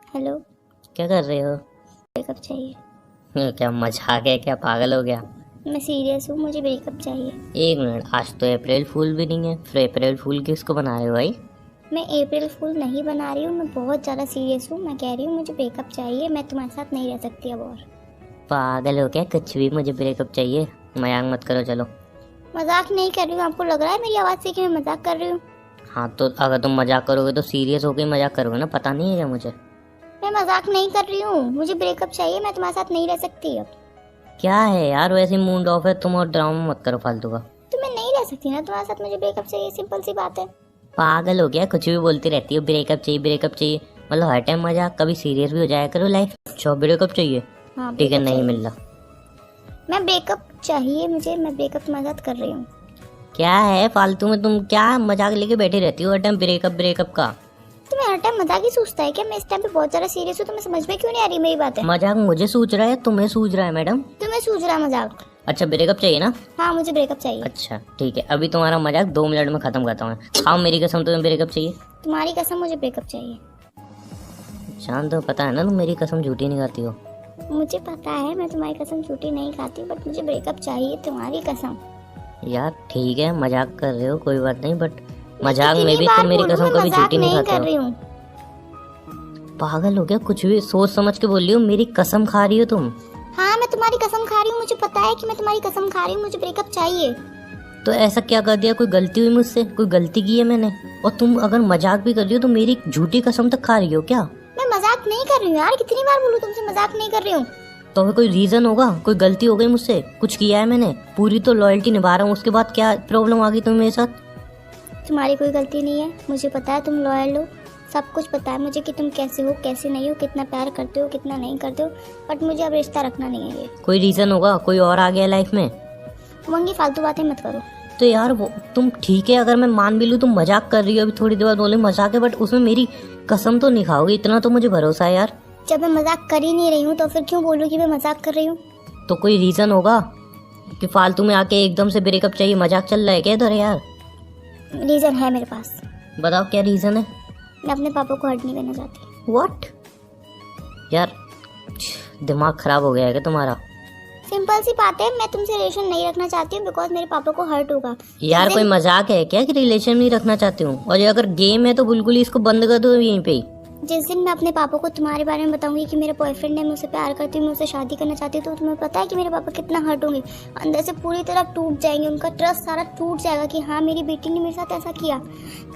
Hello. क्या कर रहे हो? ब्रेकअप चाहिए। क्या मजाक है क्या? पागल हो गया? मैं सीरियस हूँ, मुझे ब्रेकअप चाहिए। एक मिनट, आज तो अप्रैल फूल भी नहीं है, फिर अप्रैल फूल किसको बना रहे हो भाई? मैं अप्रैल फूल नहीं बना रही हूँ, मैं बहुत ज़्यादा सीरियस हूँ। मैं कह रही हूँ मुझे ब्रेकअप चाहिए, मैं तुम्हारे साथ नहीं रह सकती अब और। पागल हो क्या? कुछ भी मुझे ब्रेकअप चाहिए? मजाक मत करो, चलो। मजाक नहीं कर रही हूँ, आपको लग रहा है मेरी आवाज़ से कि मैं मजाक कर रही हूँ? हाँ तो अगर तुम मजाक करोगे तो सीरियस होकर ही मजाक करोगे ना, पता नहीं है क्या मुझे? मैं मजाक नहीं कर रही हूँ, मुझे ब्रेकअप चाहिए, मैं तुम्हारे साथ नहीं रह सकती अब। क्या है यार, वैसे मूड ऑफ है तुम, और ड्रामा मत करो फालतू का। तो मैं नहीं रह सकती ना तुम्हारे साथ, मुझे ब्रेकअप चाहिए, सिंपल सी बात है। पागल हो गया? कुछ भी बोलती रहती हो, ब्रेकअप चाहिए ब्रेकअप चाहिए, मतलब हर टाइम मजाक, कभी सीरियस भी हो जाया करो लाइफ। अच्छा ब्रेकअप चाहिए? हाँ ठीक है, ब्रेकअप नहीं चाहिए। मिल रहा। मैं ब्रेकअप चाहिए मुझे, मैं ब्रेकअप तुम्हारे साथ कर रही हूँ। क्या है फालतू में तुम क्या मजाक लेके बैठी रहती हो हर टाइम ब्रेकअप ब्रेकअप का? तुम्हें हर टाइम मजाक ही सोचता है क्या? मैं इस टाइम पे बहुत ज़्यादा सीरियस हूँ, तुम्हें समझ में क्यों नहीं आ रही मेरी बातें? मजाक मुझे सूझ रहा है, तुम्हें सूझ रहा है मैडम? तुम्हें सूझ रहा है मजाक? अच्छा ब्रेकअप चाहिए ना? हाँ मुझे ब्रेकअप चाहिए। अच्छा ठीक है, अभी तुम्हारा मजाक 2 मिनट में खत्म करता हूँ। हाँ मेरी कसम तुम्हें ब्रेकअप चाहिए? तुम्हारी कसम मुझे ब्रेकअप चाहिए। शांत हो, पता है ना तुम मेरी कसम झूठी नहीं खाती हो। मुझे पता है मैं तुम्हारी कसम झूठी नहीं खाती, बट मुझे ब्रेकअप चाहिए, तुम्हारी कसम। यार ठीक है, मजाक कर रहे हो कोई बात नहीं, बट मैं मजाक में कितनी भी बार तुम मेरी बोलूं, कसम मैं कभी मजाक झूठी नहीं नहीं खाते कर हो। रही हूँ। पागल हो गया? कुछ भी सोच समझ के बोल रही हो, मेरी कसम खा रही हो तुम। हाँ मैं तुम्हारी कसम खा रही हूँ, मुझे पता है कि मैं तुम्हारी कसम खा रही हूँ, मुझे ब्रेकअप चाहिए। तो ऐसा क्या कर दिया? कोई गलती हुई मुझसे? कोई गलती की है मैंने? और तुम अगर मजाक भी कर रही हो तो मेरी झूठी कसम तक खा रही हो क्या? मैं मजाक नहीं कर रही हूँ यार, कितनी बार बोलूँ तुमसे, मजाक नहीं कर रही हूँ। तो फिर कोई रीजन होगा, कोई गलती हो गई मुझसे, कुछ किया है मैंने, पूरी तो लॉयल्टी निभा रहा हूँ, उसके बाद क्या प्रॉब्लम आ गई तुम्हें मेरे साथ? तुम्हारी कोई गलती नहीं है, मुझे पता है तुम लॉयल हो, सब कुछ पता है मुझे कि तुम कैसे हो कैसे नहीं हो, कितना प्यार करते हो कितना नहीं करते हो, बट मुझे अब रिश्ता रखना नहीं है ये। कोई रीजन होगा, कोई और आ गया लाइफ में? मंगी फालतू बातें मत करो। तो यार वो तुम ठीक है, अगर मैं मान भी लूँ तुम मजाक कर रही हो, अभी थोड़ी देर बाद बोले मजाक है, बट उसमें मेरी कसम तो नहीं खाओगे, इतना तो मुझे भरोसा है यार। जब मैं मजाक कर ही नहीं रही हूँ तो फिर क्यों बोलूँ कि मैं मजाक कर रही हूँ? तो कोई रीजन होगा कि फालतू में आके एकदम से ब्रेकअप चाहिए, मजाक चल रहा है क्या इधर यार? रीजन है मेरे पास। बताओ क्या रीजन है? मैं अपने पापा को हर्ट नहीं करना चाहती। व्हाट? यार दिमाग खराब हो गया है क्या तुम्हारा? सिंपल सी बात है, मैं तुमसे रिलेशन नहीं रखना चाहती हूँ बिकॉज मेरे पापा को हर्ट होगा। यार कोई मजाक है क्या कि रिलेशन नहीं रखना चाहती हूँ? और ये अगर गेम है तो बिल्कुल ही इसको बंद कर दो यहीं पे ही। जिस दिन मैं अपने पापा को तुम्हारे बारे में बताऊंगी कि मेरा बॉयफ्रेंड है, मैं उससे प्यार करती हूँ, मैं उससे शादी करना चाहती हूँ, तो तुम्हें पता है कि मेरे पापा कितना हर्ट होंगे, अंदर से पूरी तरह टूट जाएंगे, उनका ट्रस्ट सारा टूट जाएगा कि हाँ मेरी बेटी ने मेरे साथ ऐसा किया।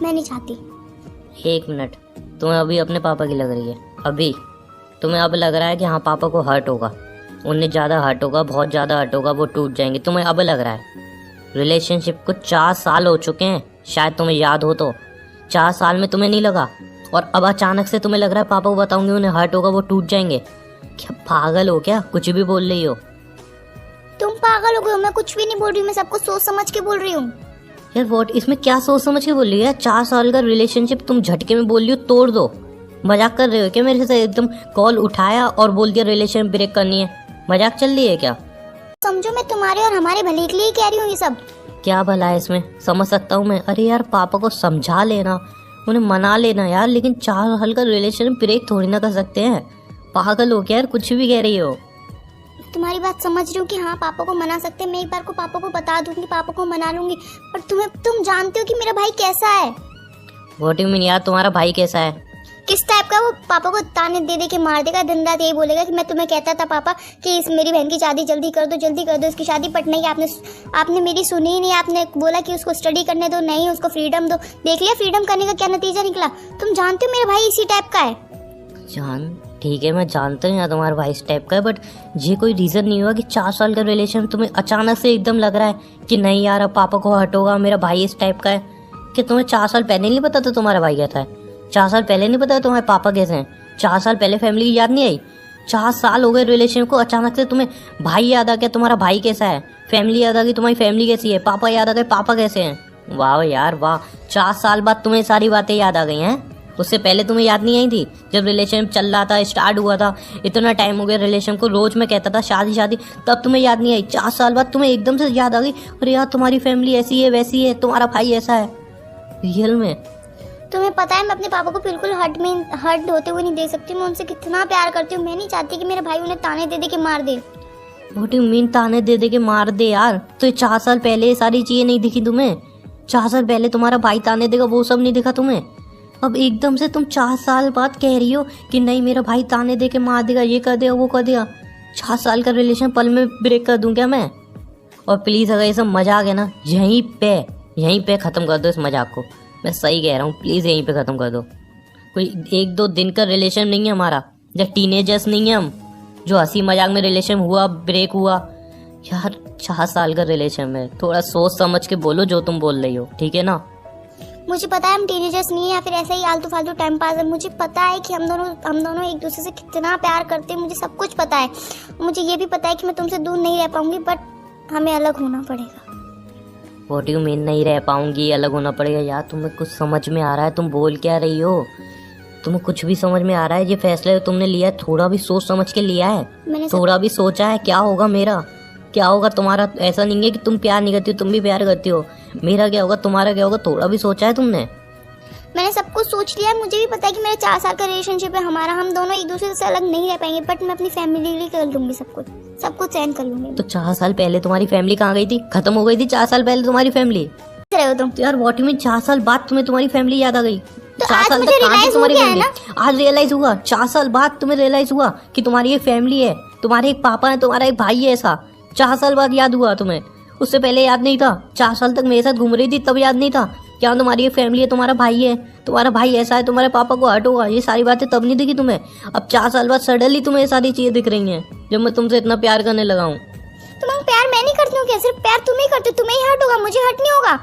मैं नहीं चाहती। एक मिनट, तुम्हें अभी अपने पापा की लग रही है? अभी तुम्हें अब लग रहा है कि हाँ पापा को हर्ट होगा, उन्हें ज़्यादा हर्ट होगा, बहुत ज़्यादा हर्ट होगा, वो टूट जाएंगे, तुम्हें अब लग रहा है? रिलेशनशिप को 4 साल हो चुके हैं, शायद तुम्हें याद हो तो। 4 साल में तुम्हें नहीं लगा, और अब अचानक से तुम्हें लग रहा है पापा को बताऊंगी उन्हें हर्ट होगा, वो टूट जाएंगे? क्या पागल हो क्या? कुछ भी बोल रही हो? तुम पागल हो गए हो, मैं कुछ भी नहीं बोल रही हूँ, मैं सब कुछ सोच समझ के बोल रही हूँ। यार वॉट, इसमें क्या सोच समझ के बोल रही है? 4 साल का रिलेशनशिप तुम झटके में बोल रही हो तोड़ दो? मजाक कर रहे हो क्या मेरे से? एकदम कॉल उठाया और बोल दिया रिलेशन ब्रेक करनी है, मजाक चल रही है क्या? समझो मैं तुम्हारे और हमारे भले के लिए कह रही हूँ ये सब। क्या भला है इसमें? समझ सकता हूँ मैं। अरे यार पापा को समझा लेना, उन्हें मना लेना यार, लेकिन 4 साल का रिलेशन ब्रेक थोड़ी ना कर सकते हैं। पागल हो क्या यार, कुछ भी कह रही हो? तुम्हारी बात समझ रही हूँ कि हाँ पापा को मना सकते हैं, मैं एक बार को पापा को बता दूंगी, पापा को मना लूंगी, पर तुम जानते हो कि मेरा भाई कैसा है। व्हाट यू मीन यार, तुम्हारा भाई कैसा है? किस टाइप का? वो पापा को ताने दे दे के मार देगा, दिन रात यही बोलेगा कि मैं तुम्हें कहता था पापा कि इस मेरी बहन की शादी जल्दी कर दो इसकी शादी, बट नहीं, आपने मेरी सुनी ही नहीं, आपने बोला कि उसको स्टडी करने दो, नहीं उसको फ्रीडम दो। देख लिया फ्रीडम करने का क्या नतीजा निकला? तुम जानते हो मेरा भाई इसी टाइप का है। ठीक है मैं जानता हूँ यार तुम्हारा भाई इस टाइप का है, बट ये कोई रीजन नहीं हुआ कि 4 साल का रिलेशन तुम्हें अचानक से एकदम लग रहा है कि नहीं यार अब पापा को हर्ट होगा, मेरा भाई इस टाइप का है। कि तुम्हें 4 साल पहले नहीं पता था तुम्हारा भाई कैसा है? 4 साल पहले नहीं पता तुम्हारे पापा कैसे हैं? 4 साल पहले फैमिली की याद नहीं आई? 4 साल हो गए रिलेशन को, अचानक से तुम्हें भाई याद आ गया, तुम्हारा भाई कैसा है? फैमिली याद आ गई, तुम्हारी फैमिली कैसी है? पापा याद आ गए, पापा कैसे हैं? वाह यार वाह, 4 साल बाद तुम्हें सारी बातें याद आ गई हैं। उससे पहले तुम्हें याद नहीं आई थी? जब रिलेशन चल रहा था, स्टार्ट हुआ था, इतना टाइम हो गया रिलेशन को, रोज मैं कहता था शादी शादी, तब तुम्हें याद नहीं आई? 4 साल बाद तुम्हें एकदम से याद आ गई, अरे यार तुम्हारी फैमिली ऐसी है वैसी है, तुम्हारा भाई ऐसा है। रियल में तुम्हें पता है मैं अपने पापा को बिल्कुल हर्ट होते हुए नहीं देख सकती। मैं उनसे कितना प्यार करती हूँ। मैं नहीं चाहती कि मेरे भाई उन्हें ताने दे दे के मार दे। व्हाट यू मीन ताने दे दे के मार दे यार? तो ये 4 साल पहले ये सारी चीजें नहीं दिखी तुम्हें? 4 साल पहले तुम्हारा भाई ताने देगा वो सब नहीं दिखा तुम्हें? अब एकदम से तुम 4 साल बाद कह रही हो कि नहीं मेरा भाई ताने दे के मार देगा, ये कर देगा वो कर देगा। 4 साल का रिलेशन पल में ब्रेक कर दूं क्या मैं? और प्लीज़ अगर ये सब मजाक है ना, यहीं पे ख़त्म कर दो इस मजाक को। मैं सही कह रहा हूँ, प्लीज़ यहीं पे ख़त्म कर दो। कोई 1-2 दिन का रिलेशन नहीं है हमारा, या टीनेजर्स नहीं है हम जो हंसी मजाक में रिलेशन हुआ ब्रेक हुआ। यार 4 साल का रिलेशन में थोड़ा सोच समझ के बोलो जो तुम बोल रही हो, ठीक है ना? मुझे पता है हम टीनेजर्स नहीं है या फिर ऐसे ही आलतू फालतू टाइम पास है। मुझे पता है कि हम दोनों एक दूसरे से कितना प्यार करते हैं। मुझे सब कुछ पता है। मुझे ये भी पता है कि मैं तुमसे दूर नहीं रह पाऊंगी, बट हमें अलग होना पड़ेगा। व्हाट यू मीन नहीं रह पाऊंगी, अलग होना पड़ेगा? यार तुम्हें कुछ समझ में आ रहा है? तुम बोल क्या रही हो? तुम्हें कुछ भी समझ में आ रहा है? ये फैसला तुमने लिया है थोड़ा भी सोच समझ के लिया है? थोड़ा भी सोचा है क्या होगा मेरा, क्या होगा तुम्हारा? ऐसा नहीं है कि तुम प्यार नहीं करती हो, तुम भी प्यार करती हो। मेरा क्या होगा, तुम्हारा क्या होगा? थोड़ा भी सोचा है तुमने? मैंने सब कुछ सोच लिया है। मुझे भी पता है कि मेरा 4 साल का रिलेशनशिप है हमारा। हम दोनों एक दूसरे से अलग नहीं रह पाएंगे, बट मैं अपनी फैमिली के लिए कर लूंगी सब कुछ सहन कर लूंगी। तो 4 साल पहले तुम्हारी फैमिली कहाँ गई थी? खत्म हो गई थी 4 साल पहले तुम्हारी फैमिली? रहे हो तुम तो यार व्हाट यू मीन 4 साल बाद तुम्हें तुम्हारी फैमिली याद आ गई? तो 4 आज साल मुझे तक कहाँ थी realize तुम्हारी हो गया है फैमिली? आज रियलाइज हुआ? 4 साल बाद तुम्हें रियलाइज हुआ कि तुम्हारी एक फैमिली है, तुम्हारे एक पापा है, तुम्हारा एक भाई है। ऐसा 4 साल बाद याद हुआ तुम्हें? उससे पहले याद नहीं था? 4 साल तक मेरे साथ घूम रही थी तब याद नहीं था क्या तुम्हारी एक फैमिली है, तुम्हारा भाई है, तुम्हारा भाई ऐसा है, तुम्हारे पापा को हर्ट होगा? ये सारी बातें तब नहीं दिखी तुम्हें? अब 4 साल बाद सडनली तुम्हें ये सारी चीजें दिख रही हैं जब मैं तुमसे इतना प्यार करने लगा हूँ। प्यार मैं नहीं करती हूँ क्या? सिर्फ प्यार तुम ही करते हो। तुम्हें ही हर्ट होगा, मुझे हर्ट नहीं होगा।